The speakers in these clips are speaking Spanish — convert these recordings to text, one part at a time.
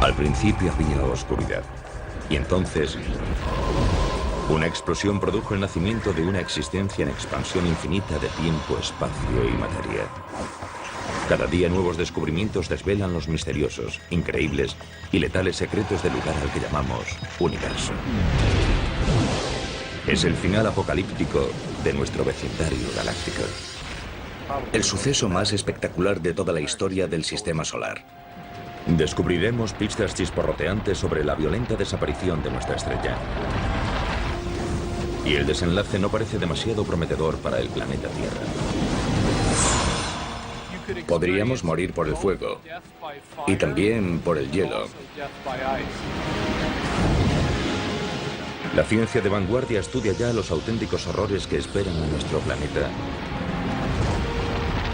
Al principio había oscuridad. Y entonces, una explosión produjo el nacimiento de una existencia en expansión infinita de tiempo, espacio y materia. Cada día nuevos descubrimientos desvelan los misteriosos, increíbles y letales secretos del lugar al que llamamos universo. Es el final apocalíptico de nuestro vecindario galáctico. El suceso más espectacular de toda la historia del sistema solar. Descubriremos pistas chisporroteantes sobre la violenta desaparición de nuestra estrella. Y el desenlace no parece demasiado prometedor para el planeta Tierra. Podríamos morir por el fuego y también por el hielo. La ciencia de vanguardia estudia ya los auténticos horrores que esperan a nuestro planeta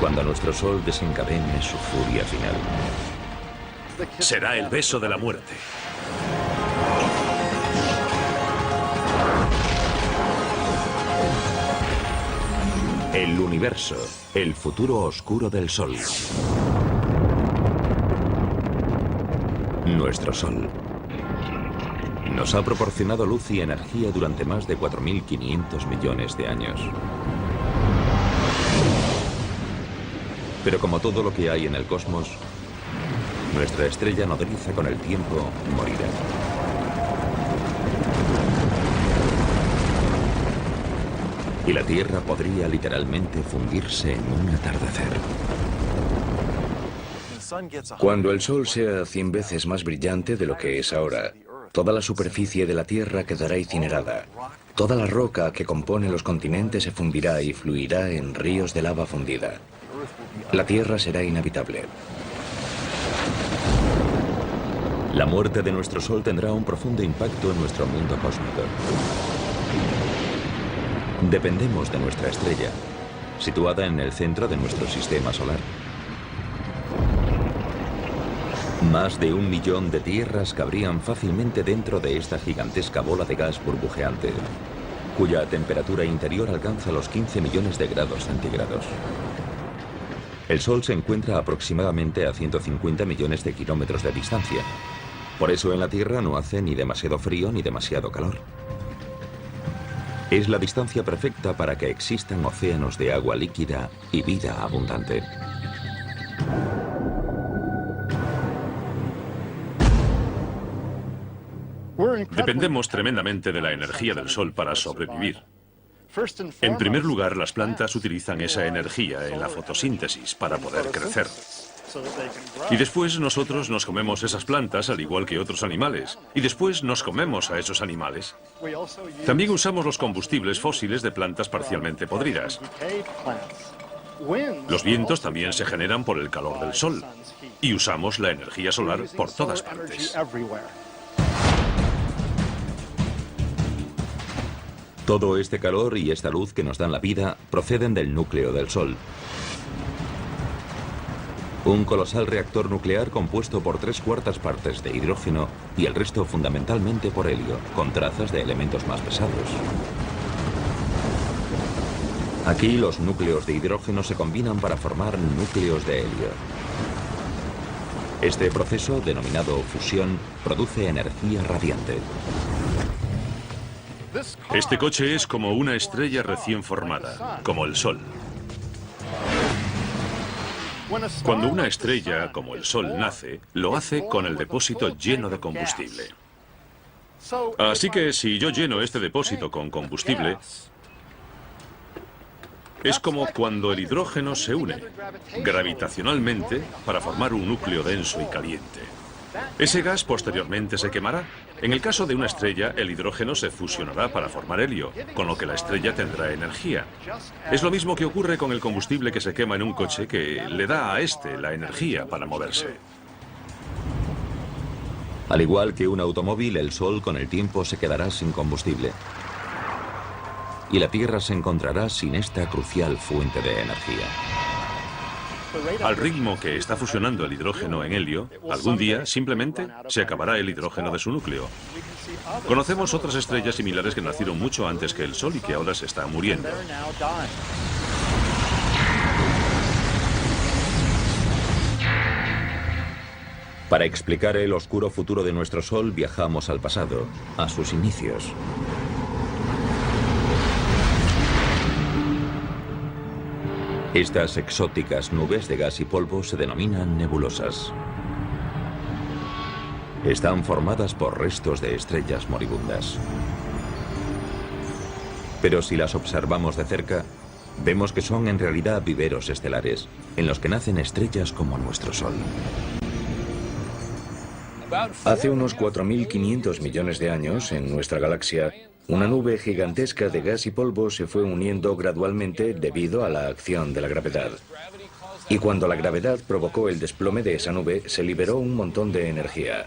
cuando nuestro Sol desencadene su furia final. Será el beso de la muerte. El universo, el futuro oscuro del Sol. Nuestro Sol nos ha proporcionado luz y energía durante más de 4.500 millones de años. Pero como todo lo que hay en el cosmos, nuestra estrella nodriza con el tiempo morirá. Y la Tierra podría literalmente fundirse en un atardecer. Cuando el Sol sea 100 veces más brillante de lo que es ahora, toda la superficie de la Tierra quedará incinerada. Toda la roca que compone los continentes se fundirá y fluirá en ríos de lava fundida. La Tierra será inhabitable. La muerte de nuestro Sol tendrá un profundo impacto en nuestro mundo cósmico. Dependemos de nuestra estrella, situada en el centro de nuestro sistema solar. Más de 1 millón de tierras cabrían fácilmente dentro de esta gigantesca bola de gas burbujeante, cuya temperatura interior alcanza los 15 millones de grados centígrados. El Sol se encuentra aproximadamente a 150 millones de kilómetros de distancia. Por eso en la Tierra no hace ni demasiado frío ni demasiado calor. Es la distancia perfecta para que existan océanos de agua líquida y vida abundante. Dependemos tremendamente de la energía del Sol para sobrevivir. En primer lugar, las plantas utilizan esa energía en la fotosíntesis para poder crecer. Y después nosotros nos comemos esas plantas al igual que otros animales. Y después nos comemos a esos animales. También usamos los combustibles fósiles de plantas parcialmente podridas. Los vientos también se generan por el calor del Sol. Y usamos la energía solar por todas partes. Todo este calor y esta luz que nos dan la vida proceden del núcleo del Sol. Un colosal reactor nuclear compuesto por 3/4 partes de hidrógeno y el resto fundamentalmente por helio, con trazas de elementos más pesados. Aquí los núcleos de hidrógeno se combinan para formar núcleos de helio. Este proceso, denominado fusión, produce energía radiante. Este coche es como una estrella recién formada, como el Sol. Cuando una estrella, como el Sol, nace, lo hace con el depósito lleno de combustible. Así que si yo lleno este depósito con combustible, es como cuando el hidrógeno se une gravitacionalmente para formar un núcleo denso y caliente. Ese gas posteriormente se quemará. En el caso de una estrella, el hidrógeno se fusionará para formar helio, con lo que la estrella tendrá energía. Es lo mismo que ocurre con el combustible que se quema en un coche, que le da a este la energía para moverse. Al igual que un automóvil, el Sol con el tiempo se quedará sin combustible. Y la Tierra se encontrará sin esta crucial fuente de energía. Al ritmo que está fusionando el hidrógeno en helio, algún día simplemente se acabará el hidrógeno de su núcleo. Conocemos otras estrellas similares que nacieron mucho antes que el Sol y que ahora se están muriendo. Para explicar el oscuro futuro de nuestro Sol, viajamos al pasado, a sus inicios. Estas exóticas nubes de gas y polvo se denominan nebulosas. Están formadas por restos de estrellas moribundas. Pero si las observamos de cerca, vemos que son en realidad viveros estelares, en los que nacen estrellas como nuestro Sol. Hace unos 4.500 millones de años, en nuestra galaxia, una nube gigantesca de gas y polvo se fue uniendo gradualmente debido a la acción de la gravedad. Y cuando la gravedad provocó el desplome de esa nube, se liberó un montón de energía.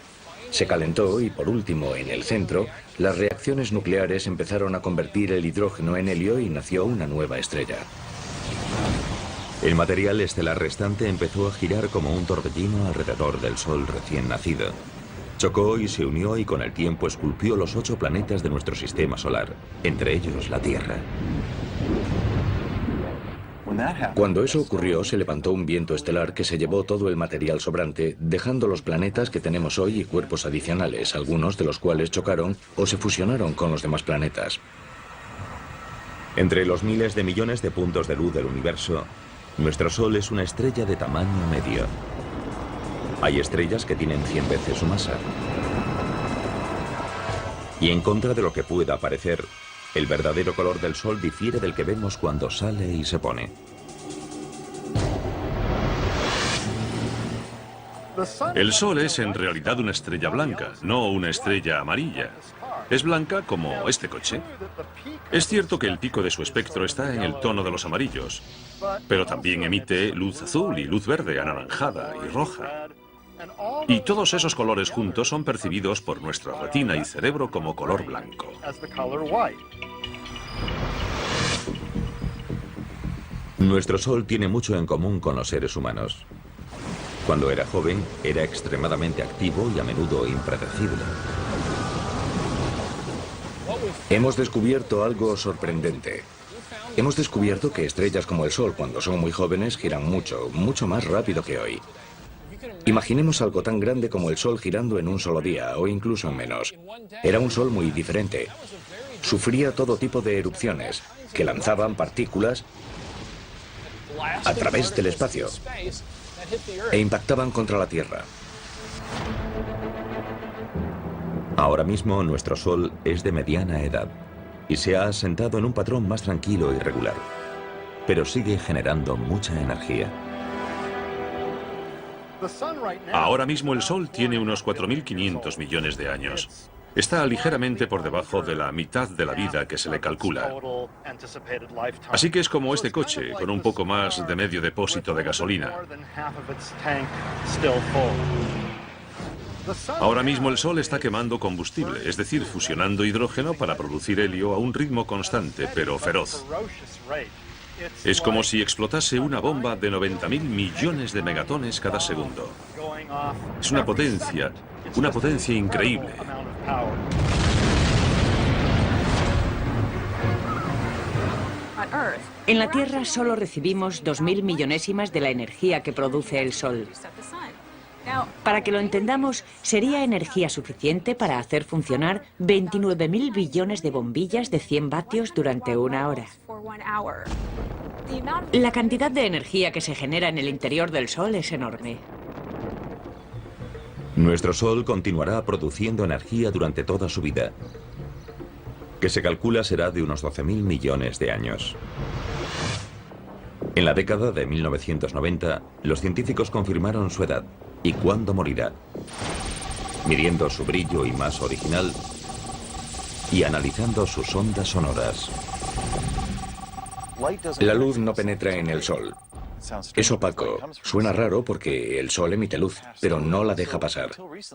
Se calentó y, por último, en el centro, las reacciones nucleares empezaron a convertir el hidrógeno en helio y nació una nueva estrella. El material estelar restante empezó a girar como un torbellino alrededor del Sol recién nacido. Chocó y se unió y con el tiempo esculpió los 8 planetas de nuestro sistema solar, entre ellos la Tierra. Cuando eso ocurrió, se levantó un viento estelar que se llevó todo el material sobrante, dejando los planetas que tenemos hoy y cuerpos adicionales, algunos de los cuales chocaron o se fusionaron con los demás planetas. Entre los miles de millones de puntos de luz del universo, nuestro Sol es una estrella de tamaño medio. Hay estrellas que tienen 100 veces su masa. Y en contra de lo que pueda parecer, el verdadero color del Sol difiere del que vemos cuando sale y se pone. El Sol es en realidad una estrella blanca, no una estrella amarilla. Es blanca como este coche. Es cierto que el pico de su espectro está en el tono de los amarillos, pero también emite luz azul y luz verde, anaranjada y roja. Y todos esos colores juntos son percibidos por nuestra retina y cerebro como color blanco. Nuestro Sol tiene mucho en común con los seres humanos. Cuando era joven, era extremadamente activo y a menudo impredecible. Hemos descubierto algo sorprendente. Hemos descubierto que estrellas como el Sol, cuando son muy jóvenes, giran mucho, mucho más rápido que hoy. Imaginemos algo tan grande como el Sol girando en un solo día, o incluso en menos. Era un Sol muy diferente. Sufría todo tipo de erupciones, que lanzaban partículas a través del espacio e impactaban contra la Tierra. Ahora mismo nuestro Sol es de mediana edad y se ha asentado en un patrón más tranquilo y regular, pero sigue generando mucha energía. Ahora mismo el Sol tiene unos 4.500 millones de años. Está ligeramente por debajo de la mitad de la vida que se le calcula. Así que es como este coche, con un poco más de medio depósito de gasolina. Ahora mismo el Sol está quemando combustible, es decir, fusionando hidrógeno para producir helio a un ritmo constante, pero feroz. Es como si explotase una bomba de 90.000 millones de megatones cada segundo. Es una potencia increíble. En la Tierra solo recibimos 2.000 millonésimas de la energía que produce el Sol. Para que lo entendamos, sería energía suficiente para hacer funcionar 29.000 billones de bombillas de 100 vatios durante una hora. La cantidad de energía que se genera en el interior del Sol es enorme. Nuestro Sol continuará produciendo energía durante toda su vida, que se calcula será de unos 12.000 millones de años. En la década de 1990, los científicos confirmaron su edad y cuándo morirá, midiendo su brillo y masa original y analizando sus ondas sonoras. La luz no penetra en el Sol. Es opaco. Suena raro porque el Sol emite luz, pero no la deja pasar.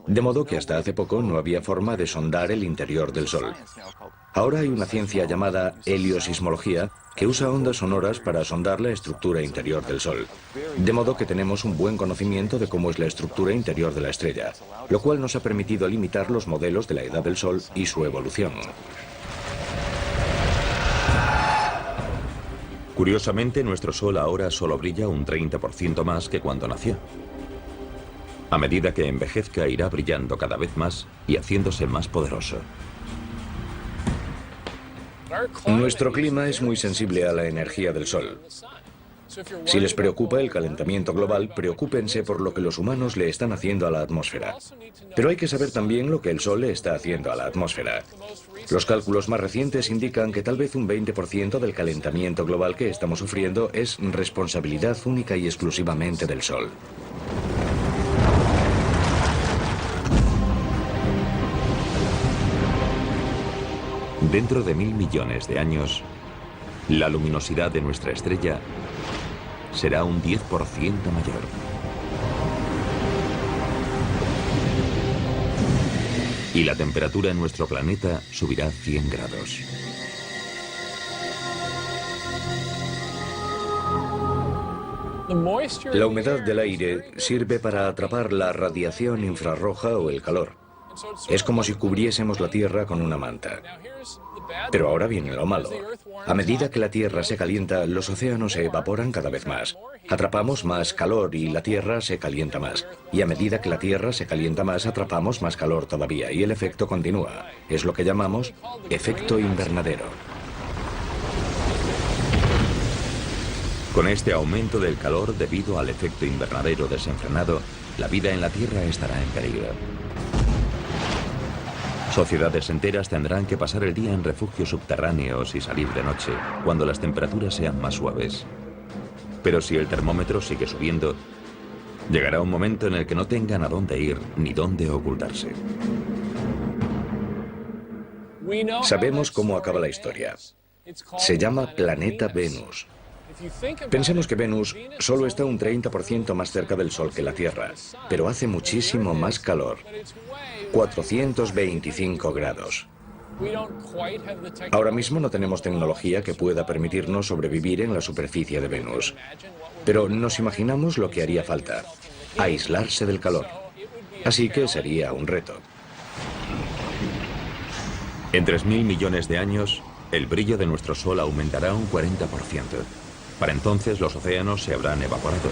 De modo que hasta hace poco no había forma de sondar el interior del Sol. Ahora hay una ciencia llamada heliosismología que usa ondas sonoras para sondar la estructura interior del Sol. De modo que tenemos un buen conocimiento de cómo es la estructura interior de la estrella, lo cual nos ha permitido limitar los modelos de la edad del Sol y su evolución. Curiosamente, nuestro Sol ahora solo brilla un 30% más que cuando nació. A medida que envejezca, irá brillando cada vez más y haciéndose más poderoso. Nuestro clima es muy sensible a la energía del Sol. Si les preocupa el calentamiento global, preocúpense por lo que los humanos le están haciendo a la atmósfera. Pero hay que saber también lo que el Sol le está haciendo a la atmósfera. Los cálculos más recientes indican que tal vez un 20% del calentamiento global que estamos sufriendo es responsabilidad única y exclusivamente del Sol. Dentro de 1000 millones de años, la luminosidad de nuestra estrella será un 10% mayor. Y la temperatura en nuestro planeta subirá 100 grados. La humedad del aire sirve para atrapar la radiación infrarroja o el calor. Es como si cubriésemos la Tierra con una manta. Pero ahora viene lo malo. A medida que la Tierra se calienta, los océanos se evaporan cada vez más. Atrapamos más calor y la Tierra se calienta más. Y a medida que la Tierra se calienta más, atrapamos más calor todavía. Y el efecto continúa. Es lo que llamamos efecto invernadero. Con este aumento del calor debido al efecto invernadero desenfrenado, la vida en la Tierra estará en peligro. Sociedades enteras tendrán que pasar el día en refugios subterráneos y salir de noche, cuando las temperaturas sean más suaves. Pero si el termómetro sigue subiendo, llegará un momento en el que no tengan a dónde ir ni dónde ocultarse. Sabemos cómo acaba la historia. Se llama Planeta Venus. Pensemos que Venus solo está un 30% más cerca del Sol que la Tierra, pero hace muchísimo más calor. 425 grados. Ahora mismo no tenemos tecnología que pueda permitirnos sobrevivir en la superficie de Venus. Pero nos imaginamos lo que haría falta: aislarse del calor. Así que sería un reto. En 3000 millones de años, el brillo de nuestro Sol aumentará un 40%. Para entonces los océanos se habrán evaporado.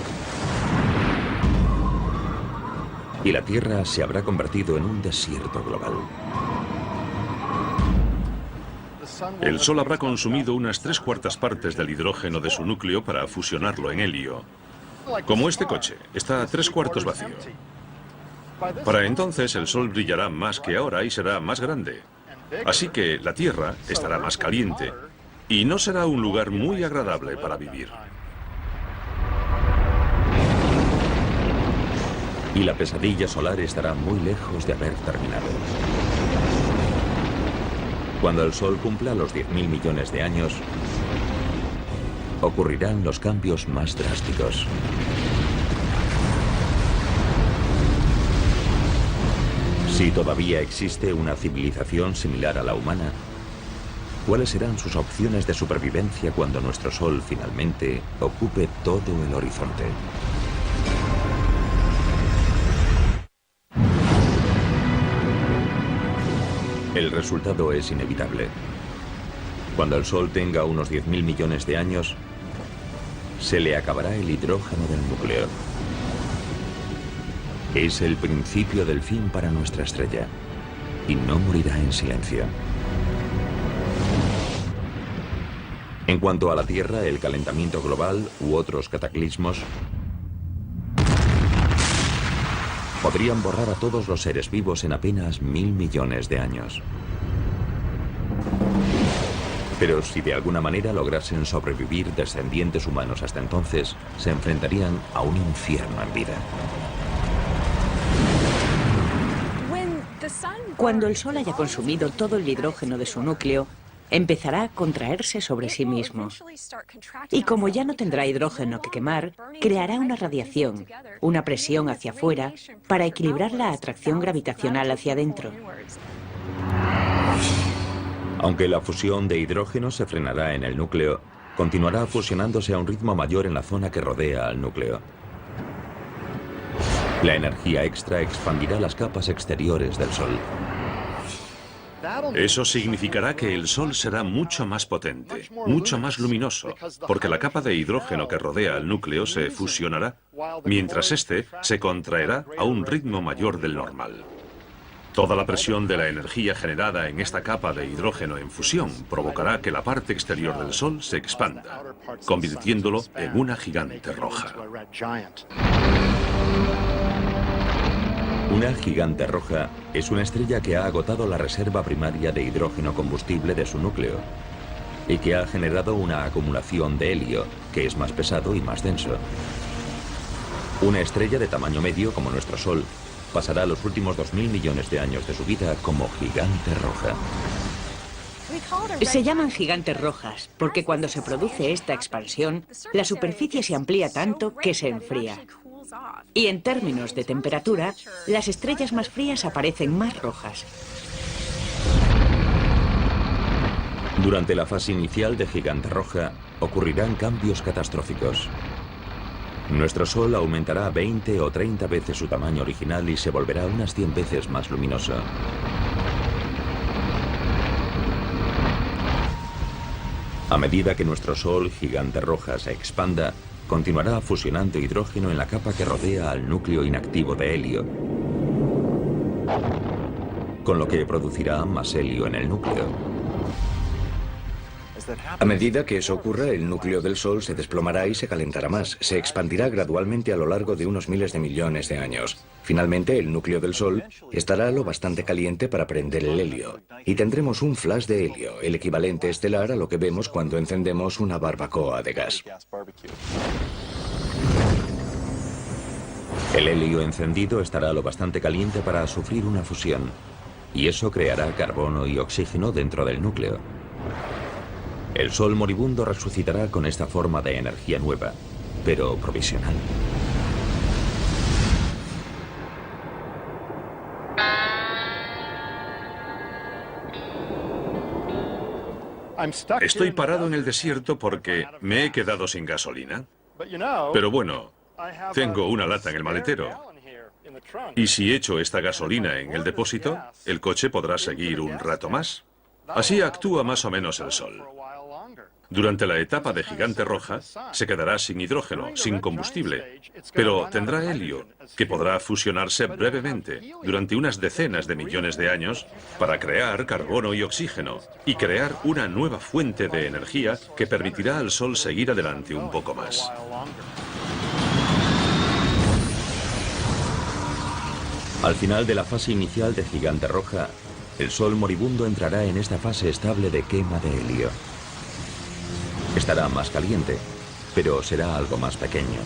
Y la Tierra se habrá convertido en un desierto global. El Sol habrá consumido unas 3/4 partes del hidrógeno de su núcleo para fusionarlo en helio. Como este coche, está a 3/4 vacío. Para entonces el Sol brillará más que ahora y será más grande. Así que la Tierra estará más caliente y no será un lugar muy agradable para vivir. Y la pesadilla solar estará muy lejos de haber terminado. Cuando el Sol cumpla los 10.000 millones de años, ocurrirán los cambios más drásticos. Si todavía existe una civilización similar a la humana, ¿cuáles serán sus opciones de supervivencia cuando nuestro Sol finalmente ocupe todo el horizonte? El resultado es inevitable. Cuando el Sol tenga unos 10.000 millones de años, se le acabará el hidrógeno del núcleo. Es el principio del fin para nuestra estrella, y no morirá en silencio. En cuanto a la Tierra, el calentamiento global u otros cataclismos podrían borrar a todos los seres vivos en apenas 1000 millones de años. Pero si de alguna manera lograsen sobrevivir descendientes humanos hasta entonces, se enfrentarían a un infierno en vida. Cuando el Sol haya consumido todo el hidrógeno de su núcleo, empezará a contraerse sobre sí mismo. Y como ya no tendrá hidrógeno que quemar, creará una radiación, una presión hacia afuera, para equilibrar la atracción gravitacional hacia adentro. Aunque la fusión de hidrógeno se frenará en el núcleo, continuará fusionándose a un ritmo mayor en la zona que rodea al núcleo. La energía extra expandirá las capas exteriores del Sol. Eso significará que el Sol será mucho más potente, mucho más luminoso, porque la capa de hidrógeno que rodea al núcleo se fusionará, mientras este se contraerá a un ritmo mayor del normal. Toda la presión de la energía generada en esta capa de hidrógeno en fusión provocará que la parte exterior del Sol se expanda, convirtiéndolo en una gigante roja. Una gigante roja es una estrella que ha agotado la reserva primaria de hidrógeno combustible de su núcleo y que ha generado una acumulación de helio, que es más pesado y más denso. Una estrella de tamaño medio como nuestro Sol pasará los últimos 2000 millones de años de su vida como gigante roja. Se llaman gigantes rojas porque cuando se produce esta expansión, la superficie se amplía tanto que se enfría. Y en términos de temperatura, las estrellas más frías aparecen más rojas. Durante la fase inicial de gigante roja ocurrirán cambios catastróficos. Nuestro Sol aumentará 20 o 30 veces su tamaño original y se volverá unas 100 veces más luminoso. A medida que nuestro Sol gigante roja se expanda, continuará fusionando hidrógeno en la capa que rodea al núcleo inactivo de helio, con lo que producirá más helio en el núcleo. A medida que eso ocurra, el núcleo del Sol se desplomará y se calentará más. Se expandirá gradualmente a lo largo de unos miles de millones de años. Finalmente, el núcleo del Sol estará lo bastante caliente para prender el helio. Y tendremos un flash de helio, el equivalente estelar a lo que vemos cuando encendemos una barbacoa de gas. El helio encendido estará lo bastante caliente para sufrir una fusión, y eso creará carbono y oxígeno dentro del núcleo. El Sol moribundo resucitará con esta forma de energía nueva, pero provisional. Estoy parado en el desierto porque me he quedado sin gasolina. Pero bueno, tengo una lata en el maletero. Y si echo esta gasolina en el depósito, el coche podrá seguir un rato más. Así actúa más o menos el Sol. Durante la etapa de gigante roja, se quedará sin hidrógeno, sin combustible, pero tendrá helio, que podrá fusionarse brevemente, durante unas decenas de millones de años, para crear carbono y oxígeno, y crear una nueva fuente de energía que permitirá al Sol seguir adelante un poco más. Al final de la fase inicial de gigante roja, el Sol moribundo entrará en esta fase estable de quema de helio. Estará más caliente, pero será algo más pequeño.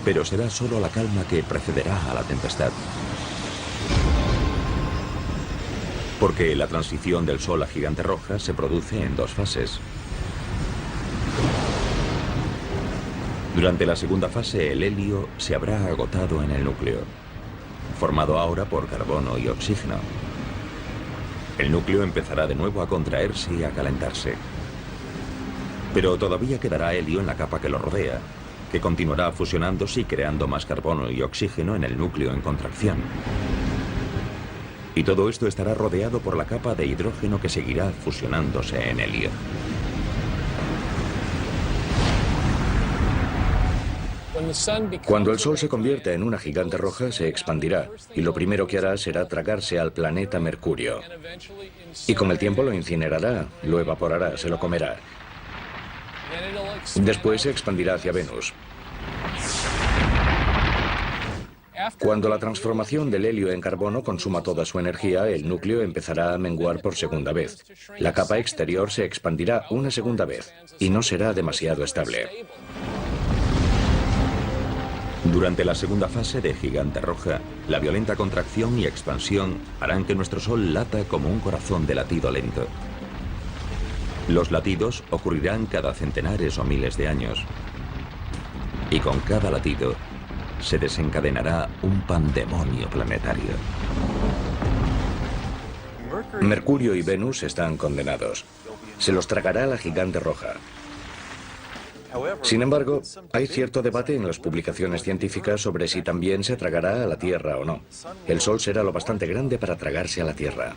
Pero será solo la calma que precederá a la tempestad. Porque la transición del Sol a gigante roja se produce en dos fases. Durante la segunda fase, el helio se habrá agotado en el núcleo, formado ahora por carbono y oxígeno. El núcleo empezará de nuevo a contraerse y a calentarse. Pero todavía quedará helio en la capa que lo rodea, que continuará fusionándose y creando más carbono y oxígeno en el núcleo en contracción. Y todo esto estará rodeado por la capa de hidrógeno que seguirá fusionándose en helio. Cuando el Sol se convierta en una gigante roja, se expandirá, y lo primero que hará será tragarse al planeta Mercurio. Y con el tiempo lo incinerará, lo evaporará, se lo comerá. Después se expandirá hacia Venus. Cuando la transformación del helio en carbono consuma toda su energía, el núcleo empezará a menguar por segunda vez. La capa exterior se expandirá una segunda vez, y no será demasiado estable. Durante la segunda fase de gigante roja, la violenta contracción y expansión harán que nuestro Sol lata como un corazón de latido lento. Los latidos ocurrirán cada centenares o miles de años. Y con cada latido se desencadenará un pandemonio planetario. Mercurio y Venus están condenados. Se los tragará la gigante roja. Sin embargo, hay cierto debate en las publicaciones científicas sobre si también se tragará a la Tierra o no. El Sol será lo bastante grande para tragarse a la Tierra.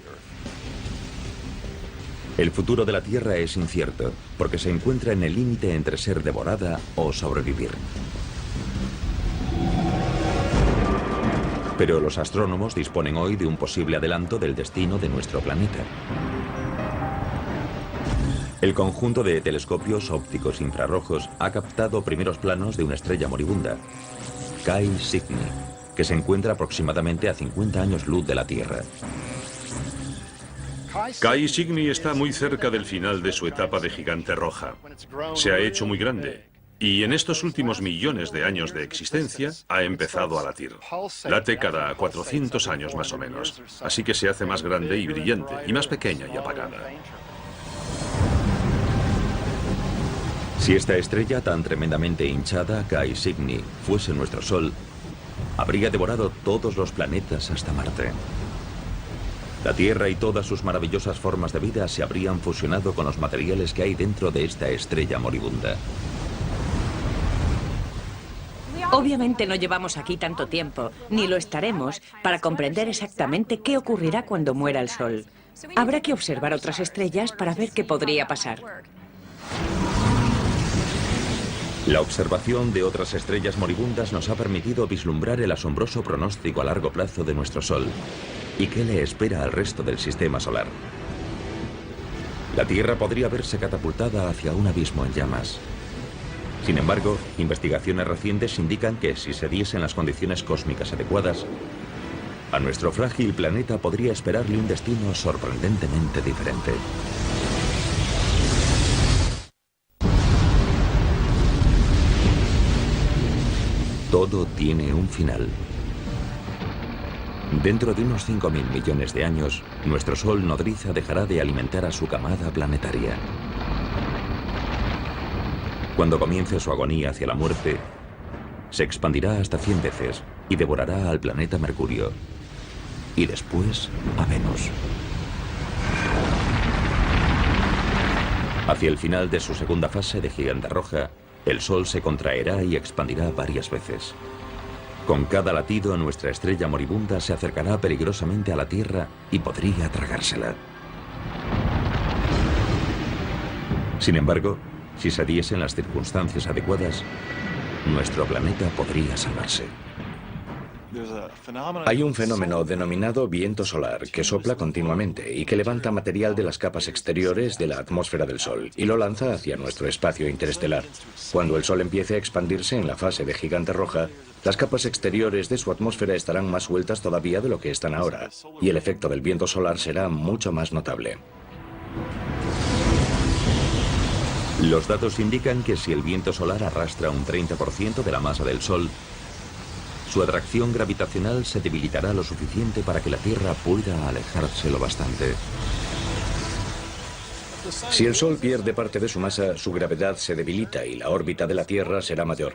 El futuro de la Tierra es incierto, porque se encuentra en el límite entre ser devorada o sobrevivir. Pero los astrónomos disponen hoy de un posible adelanto del destino de nuestro planeta. El conjunto de telescopios ópticos infrarrojos ha captado primeros planos de una estrella moribunda, Chi Cygni, que se encuentra aproximadamente a 50 años luz de la Tierra. Chi Cygni está muy cerca del final de su etapa de gigante roja. Se ha hecho muy grande y en estos últimos millones de años de existencia ha empezado a latir. Late cada 400 años más o menos, así que se hace más grande y brillante y más pequeña y apagada. Si esta estrella tan tremendamente hinchada, Chi Cygni, fuese nuestro Sol, habría devorado todos los planetas hasta Marte. La Tierra y todas sus maravillosas formas de vida se habrían fusionado con los materiales que hay dentro de esta estrella moribunda. Obviamente no llevamos aquí tanto tiempo, ni lo estaremos, para comprender exactamente qué ocurrirá cuando muera el Sol. Habrá que observar otras estrellas para ver qué podría pasar. La observación de otras estrellas moribundas nos ha permitido vislumbrar el asombroso pronóstico a largo plazo de nuestro Sol y qué le espera al resto del sistema solar. La Tierra podría verse catapultada hacia un abismo en llamas. Sin embargo, investigaciones recientes indican que si se diesen las condiciones cósmicas adecuadas, a nuestro frágil planeta podría esperarle un destino sorprendentemente diferente. Todo tiene un final. Dentro de unos 5.000 millones de años, nuestro Sol nodriza dejará de alimentar a su camada planetaria. Cuando comience su agonía hacia la muerte, se expandirá hasta 100 veces y devorará al planeta Mercurio, y después a Venus. Hacia el final de su segunda fase de gigante roja, el Sol se contraerá y expandirá varias veces. Con cada latido, nuestra estrella moribunda se acercará peligrosamente a la Tierra y podría tragársela. Sin embargo, si se diesen las circunstancias adecuadas, nuestro planeta podría salvarse. Hay un fenómeno denominado viento solar que sopla continuamente y que levanta material de las capas exteriores de la atmósfera del Sol y lo lanza hacia nuestro espacio interestelar. Cuando el Sol empiece a expandirse en la fase de gigante roja, las capas exteriores de su atmósfera estarán más sueltas todavía de lo que están ahora, y el efecto del viento solar será mucho más notable. Los datos indican que si el viento solar arrastra un 30% de la masa del Sol, su atracción gravitacional se debilitará lo suficiente para que la Tierra pueda alejarse lo bastante. Si el Sol pierde parte de su masa, su gravedad se debilita y la órbita de la Tierra será mayor.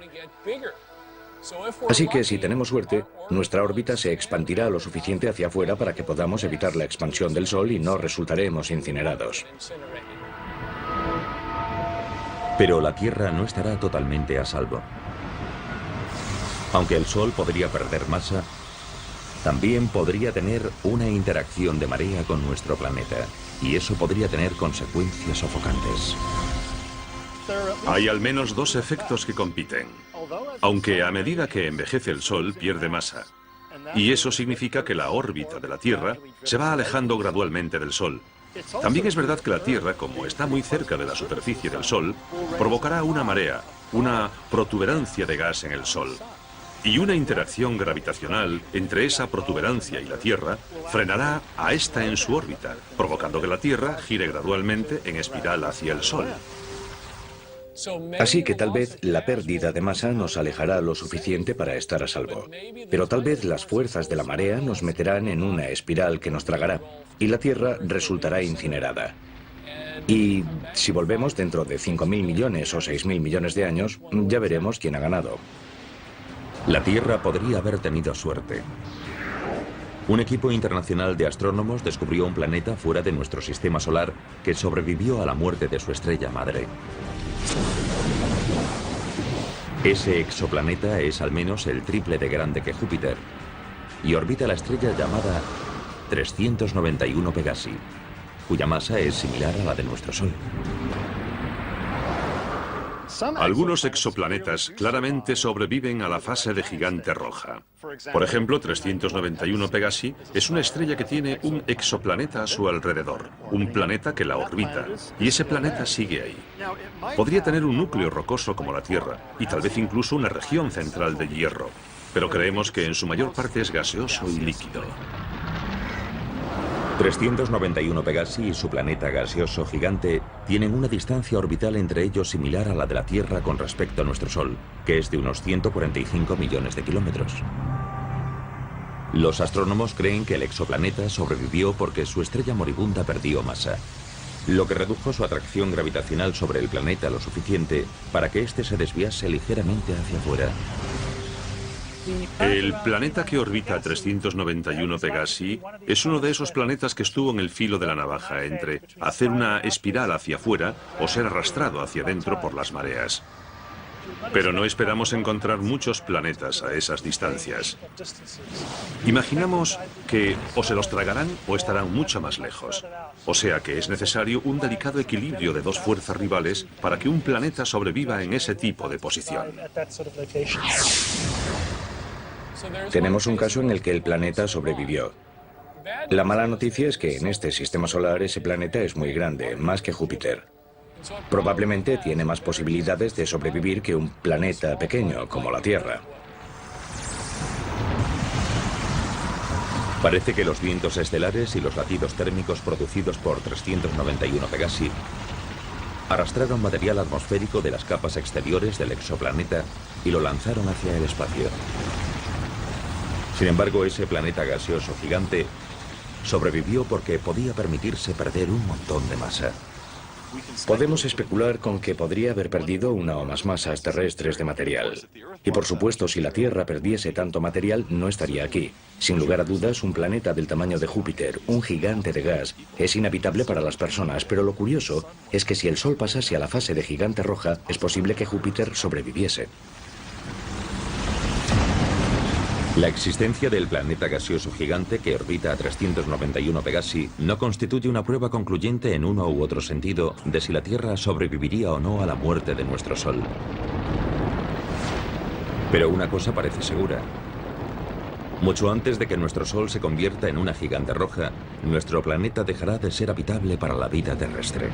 Así que si tenemos suerte, nuestra órbita se expandirá lo suficiente hacia afuera para que podamos evitar la expansión del Sol y no resultaremos incinerados. Pero la Tierra no estará totalmente a salvo. Aunque el Sol podría perder masa, también podría tener una interacción de marea con nuestro planeta, y eso podría tener consecuencias sofocantes. Hay al menos dos efectos que compiten. Aunque a medida que envejece el Sol pierde masa, y eso significa que la órbita de la Tierra se va alejando gradualmente del Sol. También es verdad que la Tierra, como está muy cerca de la superficie del Sol, provocará una marea, una protuberancia de gas en el Sol. Y una interacción gravitacional entre esa protuberancia y la Tierra frenará a esta en su órbita, provocando que la Tierra gire gradualmente en espiral hacia el Sol. Así que tal vez la pérdida de masa nos alejará lo suficiente para estar a salvo. Pero tal vez las fuerzas de la marea nos meterán en una espiral que nos tragará, y la Tierra resultará incinerada. Y si volvemos dentro de 5.000 millones o 6.000 millones de años, ya veremos quién ha ganado. La Tierra podría haber tenido suerte. Un equipo internacional de astrónomos descubrió un planeta fuera de nuestro sistema solar que sobrevivió a la muerte de su estrella madre. Ese exoplaneta es al menos el triple de grande que Júpiter y orbita la estrella llamada 391 Pegasi. cuya masa es similar a la de nuestro Sol. Algunos exoplanetas claramente sobreviven a la fase de gigante roja. Por ejemplo, 391 Pegasi es una estrella que tiene un exoplaneta a su alrededor, un planeta que la orbita, y ese planeta sigue ahí. Podría tener un núcleo rocoso como la Tierra, y tal vez incluso una región central de hierro, pero creemos que en su mayor parte es gaseoso y líquido. 391 Pegasi y su planeta gaseoso gigante tienen una distancia orbital entre ellos similar a la de la Tierra con respecto a nuestro Sol, que es de unos 145 millones de kilómetros. Los astrónomos creen que el exoplaneta sobrevivió porque su estrella moribunda perdió masa, lo que redujo su atracción gravitacional sobre el planeta lo suficiente para que éste se desviase ligeramente hacia afuera. El planeta que orbita 391 Pegasi es uno de esos planetas que estuvo en el filo de la navaja entre hacer una espiral hacia afuera o ser arrastrado hacia adentro por las mareas. Pero no esperamos encontrar muchos planetas a esas distancias. Imaginamos que o se los tragarán o estarán mucho más lejos. O sea que es necesario un delicado equilibrio de dos fuerzas rivales para que un planeta sobreviva en ese tipo de posición. Tenemos un caso en el que el planeta sobrevivió. La mala noticia es que en este sistema solar ese planeta es muy grande, más que Júpiter. Probablemente tiene más posibilidades de sobrevivir que un planeta pequeño como la Tierra. Parece que los vientos estelares y los latidos térmicos producidos por 391 Pegasi arrastraron material atmosférico de las capas exteriores del exoplaneta y lo lanzaron hacia el espacio. Sin embargo, ese planeta gaseoso gigante sobrevivió porque podía permitirse perder un montón de masa. Podemos especular con que podría haber perdido una o más masas terrestres de material. Y por supuesto, si la Tierra perdiese tanto material, no estaría aquí. Sin lugar a dudas, un planeta del tamaño de Júpiter, un gigante de gas, es inhabitable para las personas, pero lo curioso es que si el Sol pasase a la fase de gigante roja, es posible que Júpiter sobreviviese. La existencia del planeta gaseoso gigante que orbita a 391 Pegasi no constituye una prueba concluyente en uno u otro sentido de si la Tierra sobreviviría o no a la muerte de nuestro Sol. Pero una cosa parece segura. Mucho antes de que nuestro Sol se convierta en una gigante roja, nuestro planeta dejará de ser habitable para la vida terrestre.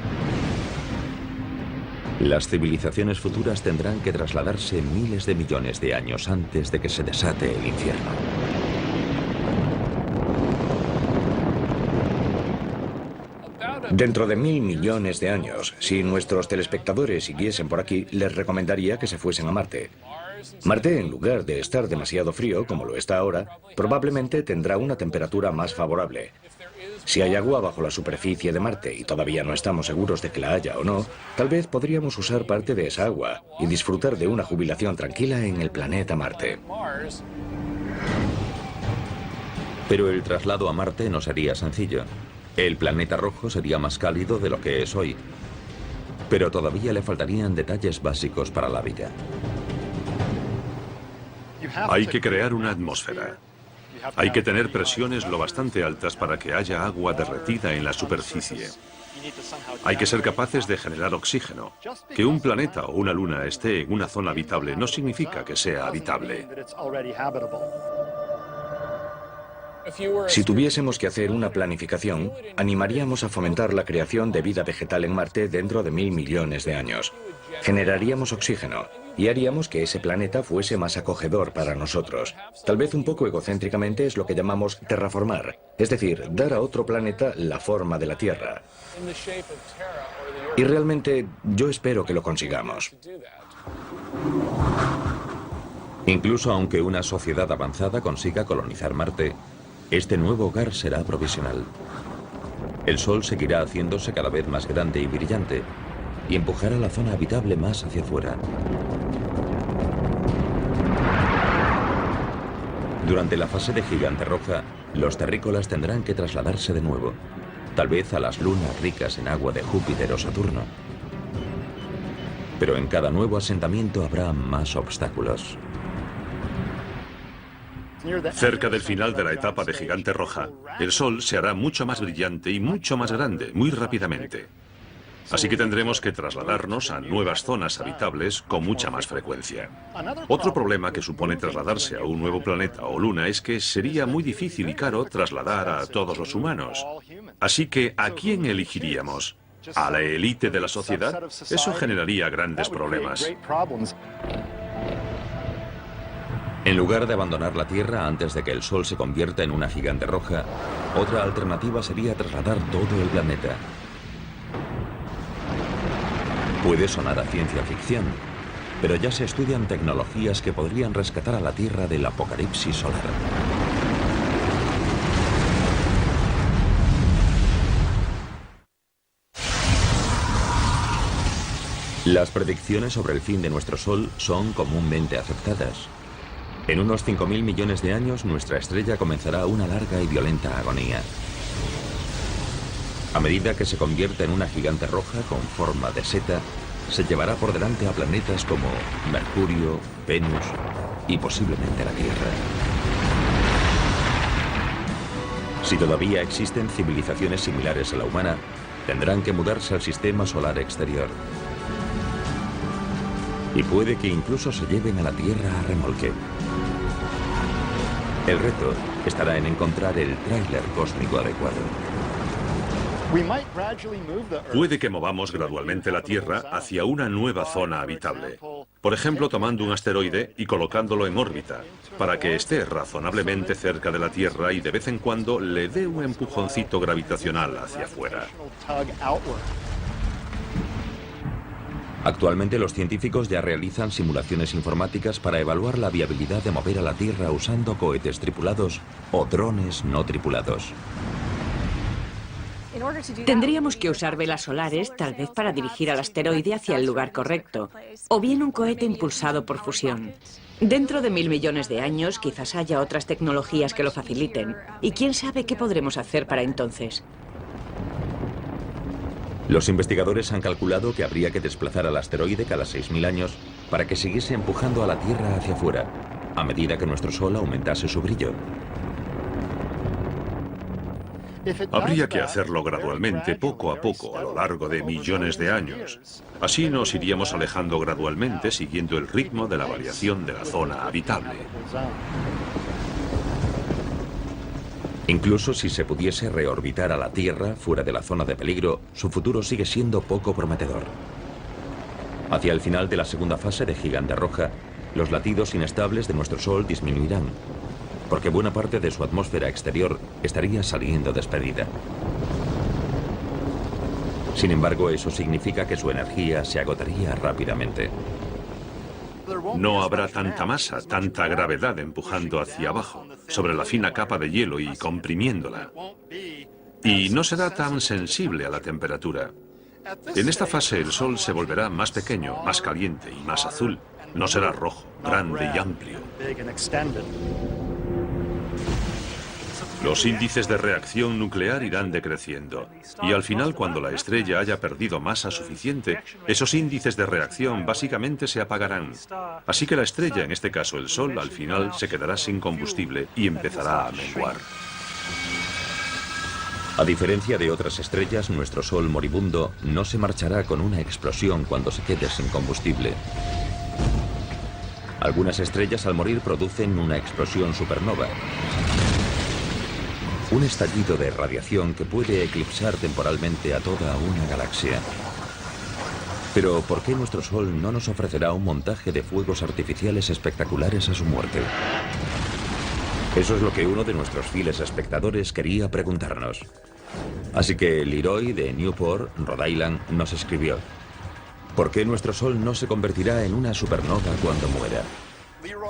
Las civilizaciones futuras tendrán que trasladarse miles de millones de años antes de que se desate el infierno. Dentro de 1000 millones de años, si nuestros telespectadores siguiesen por aquí, les recomendaría que se fuesen a Marte. Marte, en lugar de estar demasiado frío, como lo está ahora, probablemente tendrá una temperatura más favorable. Si hay agua bajo la superficie de Marte y todavía no estamos seguros de que la haya o no, tal vez podríamos usar parte de esa agua y disfrutar de una jubilación tranquila en el planeta Marte. Pero el traslado a Marte no sería sencillo. El planeta rojo sería más cálido de lo que es hoy. Pero todavía le faltarían detalles básicos para la vida. Hay que crear una atmósfera. Hay que tener presiones lo bastante altas para que haya agua derretida en la superficie. Hay que ser capaces de generar oxígeno. Que un planeta o una luna esté en una zona habitable no significa que sea habitable. Si tuviésemos que hacer una planificación, animaríamos a fomentar la creación de vida vegetal en Marte dentro de 1000 millones de años. Generaríamos oxígeno y haríamos que ese planeta fuese más acogedor para nosotros. Tal vez un poco egocéntricamente es lo que llamamos terraformar, es decir, dar a otro planeta la forma de la Tierra. Y realmente yo espero que lo consigamos. Incluso aunque una sociedad avanzada consiga colonizar Marte, este nuevo hogar será provisional. El Sol seguirá haciéndose cada vez más grande y brillante y empujará la zona habitable más hacia afuera. Durante la fase de gigante roja, los terrícolas tendrán que trasladarse de nuevo, tal vez a las lunas ricas en agua de Júpiter o Saturno. Pero en cada nuevo asentamiento habrá más obstáculos. Cerca del final de la etapa de gigante roja, el Sol se hará mucho más brillante y mucho más grande, muy rápidamente. Así que tendremos que trasladarnos a nuevas zonas habitables con mucha más frecuencia. Otro problema que supone trasladarse a un nuevo planeta o luna es que sería muy difícil y caro trasladar a todos los humanos. Así que, ¿a quién elegiríamos? ¿A la élite de la sociedad? Eso generaría grandes problemas. En lugar de abandonar la Tierra antes de que el Sol se convierta en una gigante roja, otra alternativa sería trasladar todo el planeta. Puede sonar a ciencia ficción, pero ya se estudian tecnologías que podrían rescatar a la Tierra del apocalipsis solar. Las predicciones sobre el fin de nuestro Sol son comúnmente aceptadas. En unos 5.000 millones de años, nuestra estrella comenzará una larga y violenta agonía. A medida que se convierta en una gigante roja con forma de seta, se llevará por delante a planetas como Mercurio, Venus y posiblemente la Tierra. Si todavía existen civilizaciones similares a la humana, tendrán que mudarse al sistema solar exterior. Y puede que incluso se lleven a la Tierra a remolque. El reto estará en encontrar el tráiler cósmico adecuado. Puede que movamos gradualmente la Tierra hacia una nueva zona habitable. Por ejemplo, tomando un asteroide y colocándolo en órbita, para que esté razonablemente cerca de la Tierra y de vez en cuando le dé un empujoncito gravitacional hacia afuera. Actualmente los científicos ya realizan simulaciones informáticas para evaluar la viabilidad de mover a la Tierra usando cohetes tripulados o drones no tripulados. Tendríamos que usar velas solares, tal vez para dirigir al asteroide hacia el lugar correcto, o bien un cohete impulsado por fusión. Dentro de 1.000 millones de años, quizás haya otras tecnologías que lo faciliten, y quién sabe qué podremos hacer para entonces. Los investigadores han calculado que habría que desplazar al asteroide cada 6.000 años para que siguiese empujando a la Tierra hacia afuera, a medida que nuestro Sol aumentase su brillo. Habría que hacerlo gradualmente, poco a poco, a lo largo de millones de años. Así nos iríamos alejando gradualmente, siguiendo el ritmo de la variación de la zona habitable. Incluso si se pudiese reorbitar a la Tierra fuera de la zona de peligro, su futuro sigue siendo poco prometedor. Hacia el final de la segunda fase de Gigante Roja, los latidos inestables de nuestro Sol disminuirán, porque buena parte de su atmósfera exterior estaría saliendo despedida. Sin embargo, eso significa que su energía se agotaría rápidamente. No habrá tanta masa, tanta gravedad empujando hacia abajo, sobre la fina capa de hielo y comprimiéndola. Y no será tan sensible a la temperatura. En esta fase el Sol se volverá más pequeño, más caliente y más azul. No será rojo, grande y amplio. Los índices de reacción nuclear irán decreciendo, y al final, cuando la estrella haya perdido masa suficiente, esos índices de reacción básicamente se apagarán. Así que la estrella, en este caso el Sol, al final se quedará sin combustible y empezará a menguar. A diferencia de otras estrellas, nuestro Sol moribundo no se marchará con una explosión cuando se quede sin combustible. Algunas estrellas al morir producen una explosión supernova. Un estallido de radiación que puede eclipsar temporalmente a toda una galaxia. Pero ¿por qué nuestro Sol no nos ofrecerá un montaje de fuegos artificiales espectaculares a su muerte? Eso es lo que uno de nuestros fieles espectadores quería preguntarnos. Así que Leroy de Newport, Rhode Island, nos escribió: ¿por qué nuestro Sol no se convertirá en una supernova cuando muera?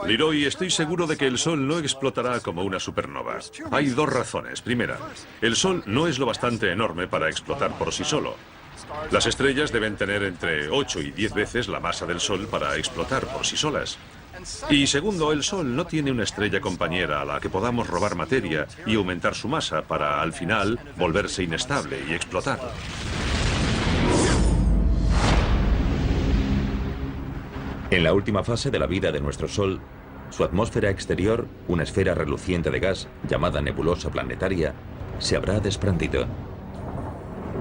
Leroy, estoy seguro de que el Sol no explotará como una supernova. Hay dos razones. Primera, el Sol no es lo bastante enorme para explotar por sí solo. Las estrellas deben tener entre 8 y 10 veces la masa del Sol para explotar por sí solas. Y segundo, el Sol no tiene una estrella compañera a la que podamos robar materia y aumentar su masa para, al final, volverse inestable y explotar. En la última fase de la vida de nuestro Sol, su atmósfera exterior, una esfera reluciente de gas llamada nebulosa planetaria, se habrá desprendido.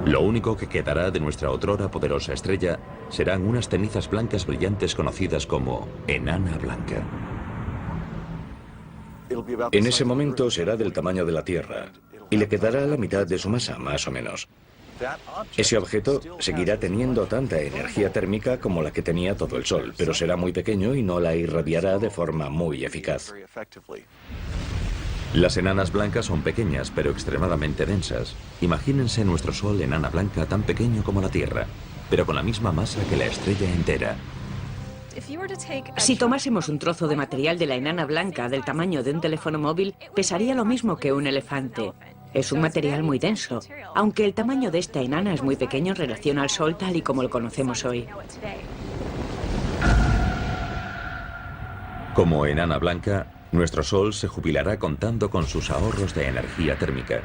Lo único que quedará de nuestra otrora poderosa estrella serán unas cenizas blancas brillantes conocidas como enana blanca. En ese momento será del tamaño de la Tierra y le quedará la mitad de su masa, más o menos. Ese objeto seguirá teniendo tanta energía térmica como la que tenía todo el Sol, pero será muy pequeño y no la irradiará de forma muy eficaz. Las enanas blancas son pequeñas, pero extremadamente densas. Imagínense nuestro Sol enana blanca tan pequeño como la Tierra, pero con la misma masa que la estrella entera. Si tomásemos un trozo de material de la enana blanca del tamaño de un teléfono móvil, pesaría lo mismo que un elefante. Es un material muy denso, aunque el tamaño de esta enana es muy pequeño en relación al Sol tal y como lo conocemos hoy. Como enana blanca, nuestro Sol se jubilará contando con sus ahorros de energía térmica,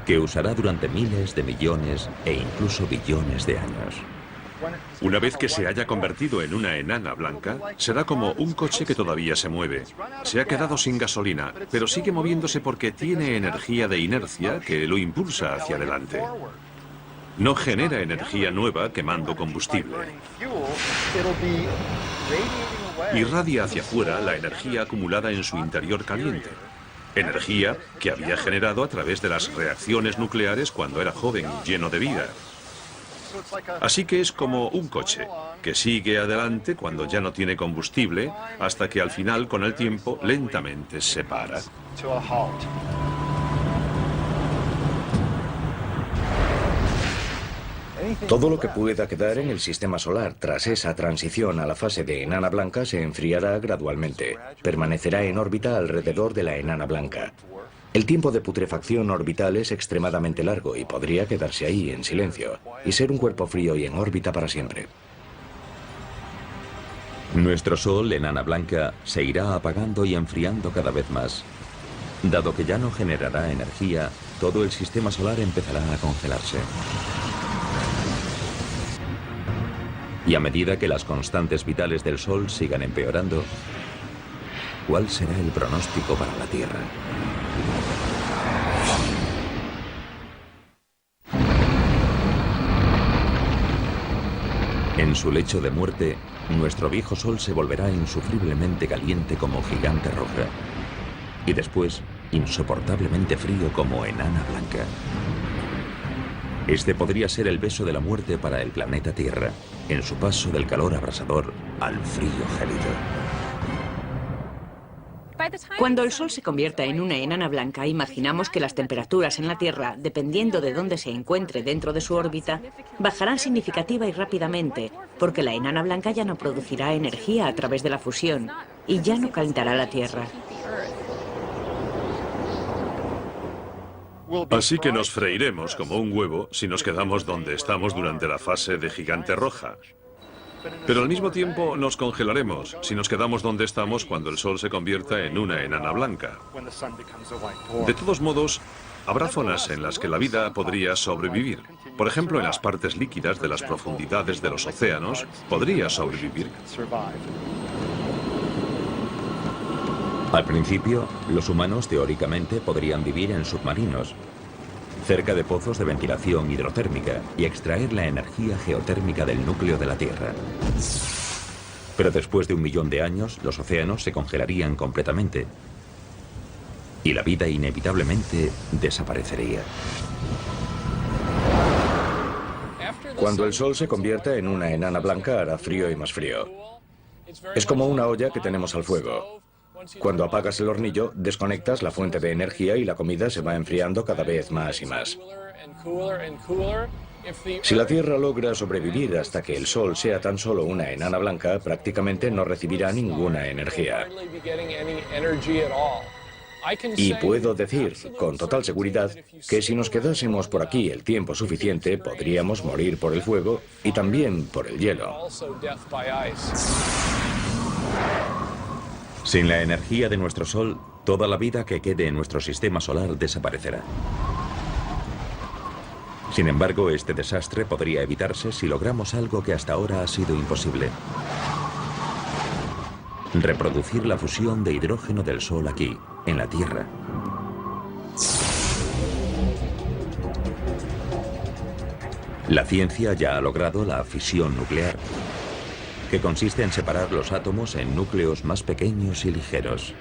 que usará durante miles de millones e incluso billones de años. Una vez que se haya convertido en una enana blanca, será como un coche que todavía se mueve. Se ha quedado sin gasolina, pero sigue moviéndose porque tiene energía de inercia que lo impulsa hacia adelante. No genera energía nueva quemando combustible. Irradia hacia afuera la energía acumulada en su interior caliente. Energía que había generado a través de las reacciones nucleares cuando era joven y lleno de vida. Así que es como un coche, que sigue adelante cuando ya no tiene combustible, hasta que al final, con el tiempo, lentamente se para. Todo lo que pueda quedar en el sistema solar tras esa transición a la fase de enana blanca se enfriará gradualmente. Permanecerá en órbita alrededor de la enana blanca. El tiempo de putrefacción orbital es extremadamente largo y podría quedarse ahí en silencio y ser un cuerpo frío y en órbita para siempre. Nuestro Sol, enana blanca, se irá apagando y enfriando cada vez más. Dado que ya no generará energía, todo el sistema solar empezará a congelarse. Y a medida que las constantes vitales del Sol sigan empeorando, ¿cuál será el pronóstico para la Tierra? En su lecho de muerte, nuestro viejo Sol se volverá insufriblemente caliente como gigante roja y después insoportablemente frío como enana blanca. Este podría ser el beso de la muerte para el planeta Tierra, en su paso del calor abrasador al frío gélido. Cuando el Sol se convierta en una enana blanca, imaginamos que las temperaturas en la Tierra, dependiendo de dónde se encuentre dentro de su órbita, bajarán significativa y rápidamente, porque la enana blanca ya no producirá energía a través de la fusión y ya no calentará la Tierra. Así que nos freiremos como un huevo si nos quedamos donde estamos durante la fase de gigante roja. Pero al mismo tiempo nos congelaremos si nos quedamos donde estamos cuando el Sol se convierta en una enana blanca. De todos modos, habrá zonas en las que la vida podría sobrevivir. Por ejemplo, en las partes líquidas de las profundidades de los océanos, podría sobrevivir. Al principio, los humanos teóricamente podrían vivir en submarinos, cerca de pozos de ventilación hidrotérmica y extraer la energía geotérmica del núcleo de la Tierra. Pero después de 1 millón de años, los océanos se congelarían completamente y la vida inevitablemente desaparecería. Cuando el Sol se convierta en una enana blanca hará frío y más frío. Es como una olla que tenemos al fuego. Cuando apagas el hornillo, desconectas la fuente de energía y la comida se va enfriando cada vez más y más. Si la Tierra logra sobrevivir hasta que el Sol sea tan solo una enana blanca, prácticamente no recibirá ninguna energía. Y puedo decir, con total seguridad, que si nos quedásemos por aquí el tiempo suficiente, podríamos morir por el fuego y también por el hielo. Sin la energía de nuestro Sol, toda la vida que quede en nuestro sistema solar desaparecerá. Sin embargo, este desastre podría evitarse si logramos algo que hasta ahora ha sido imposible. reproducir la fusión de hidrógeno del Sol aquí, en la Tierra. La ciencia ya ha logrado la fisión nuclear, que consiste en separar los átomos en núcleos más pequeños y ligeros.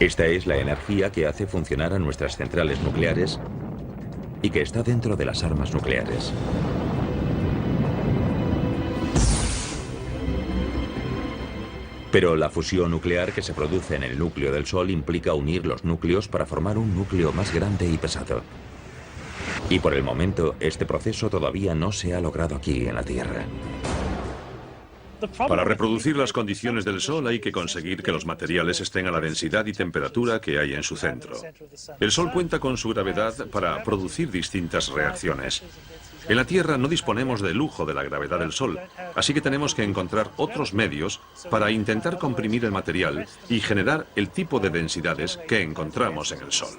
Esta es la energía que hace funcionar a nuestras centrales nucleares y que está dentro de las armas nucleares. Pero la fusión nuclear que se produce en el núcleo del Sol implica unir los núcleos para formar un núcleo más grande y pesado. Y por el momento, este proceso todavía no se ha logrado aquí en la Tierra. Para reproducir las condiciones del Sol hay que conseguir que los materiales estén a la densidad y temperatura que hay en su centro. El Sol cuenta con su gravedad para producir distintas reacciones. En la Tierra no disponemos del lujo de la gravedad del Sol, así que tenemos que encontrar otros medios para intentar comprimir el material y generar el tipo de densidades que encontramos en el Sol.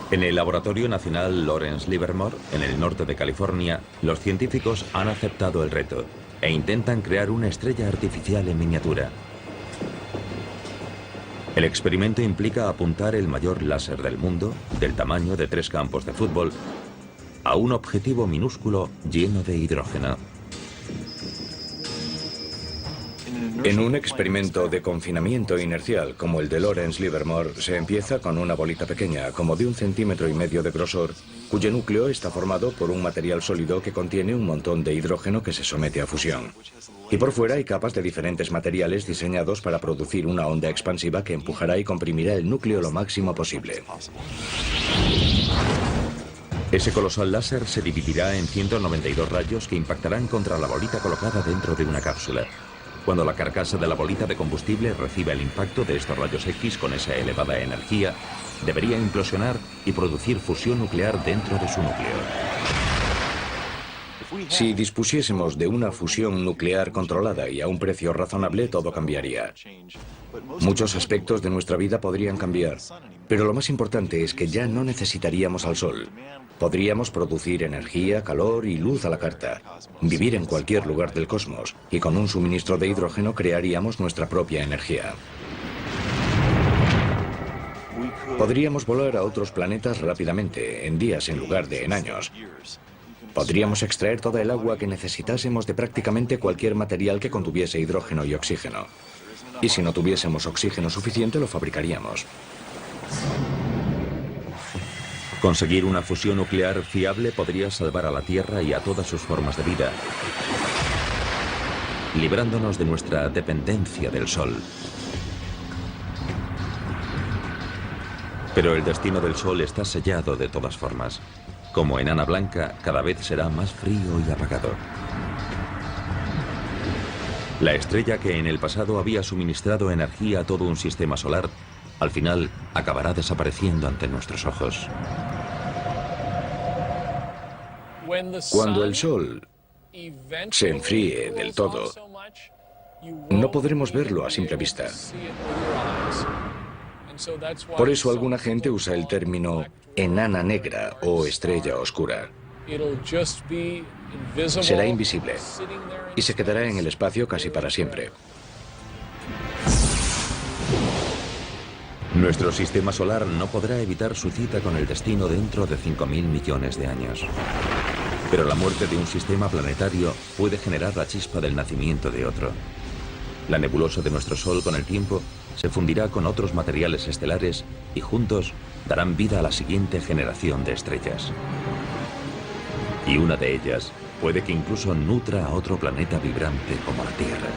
En el Laboratorio Nacional Lawrence Livermore, en el norte de California, los científicos han aceptado el reto e intentan crear una estrella artificial en miniatura. El experimento implica apuntar el mayor láser del mundo, del tamaño de 3 campos de fútbol, a un objetivo minúsculo lleno de hidrógeno. En un experimento de confinamiento inercial como el de Lawrence Livermore, se empieza con una bolita pequeña, como de 1,5 centímetros de grosor, cuyo núcleo está formado por un material sólido que contiene un montón de hidrógeno que se somete a fusión. Y por fuera hay capas de diferentes materiales diseñados para producir una onda expansiva que empujará y comprimirá el núcleo lo máximo posible. Ese colosal láser se dividirá en 192 rayos que impactarán contra la bolita colocada dentro de una cápsula. Cuando la carcasa de la bolita de combustible reciba el impacto de estos rayos X con esa elevada energía, debería implosionar y producir fusión nuclear dentro de su núcleo. Si dispusiésemos de una fusión nuclear controlada y a un precio razonable, todo cambiaría. Muchos aspectos de nuestra vida podrían cambiar, pero lo más importante es que ya no necesitaríamos al Sol. Podríamos producir energía, calor y luz a la carta, vivir en cualquier lugar del cosmos, y con un suministro de hidrógeno crearíamos nuestra propia energía. Podríamos volar a otros planetas rápidamente, en días en lugar de en años. Podríamos extraer toda el agua que necesitásemos de prácticamente cualquier material que contuviese hidrógeno y oxígeno. Y si no tuviésemos oxígeno suficiente, lo fabricaríamos. Conseguir una fusión nuclear fiable podría salvar a la Tierra y a todas sus formas de vida, librándonos de nuestra dependencia del Sol. Pero el destino del Sol está sellado de todas formas. Como enana blanca, cada vez será más frío y apagado. La estrella que en el pasado había suministrado energía a todo un sistema solar, al final acabará desapareciendo ante nuestros ojos. Cuando el Sol se enfríe del todo, no podremos verlo a simple vista. Por eso alguna gente usa el término enana negra o estrella oscura. Será invisible y se quedará en el espacio casi para siempre. Nuestro sistema solar no podrá evitar su cita con el destino dentro de 5.000 millones de años. Pero la muerte de un sistema planetario puede generar la chispa del nacimiento de otro. La nebulosa de nuestro Sol con el tiempo se fundirá con otros materiales estelares y juntos darán vida a la siguiente generación de estrellas. Y una de ellas puede que incluso nutra a otro planeta vibrante como la Tierra.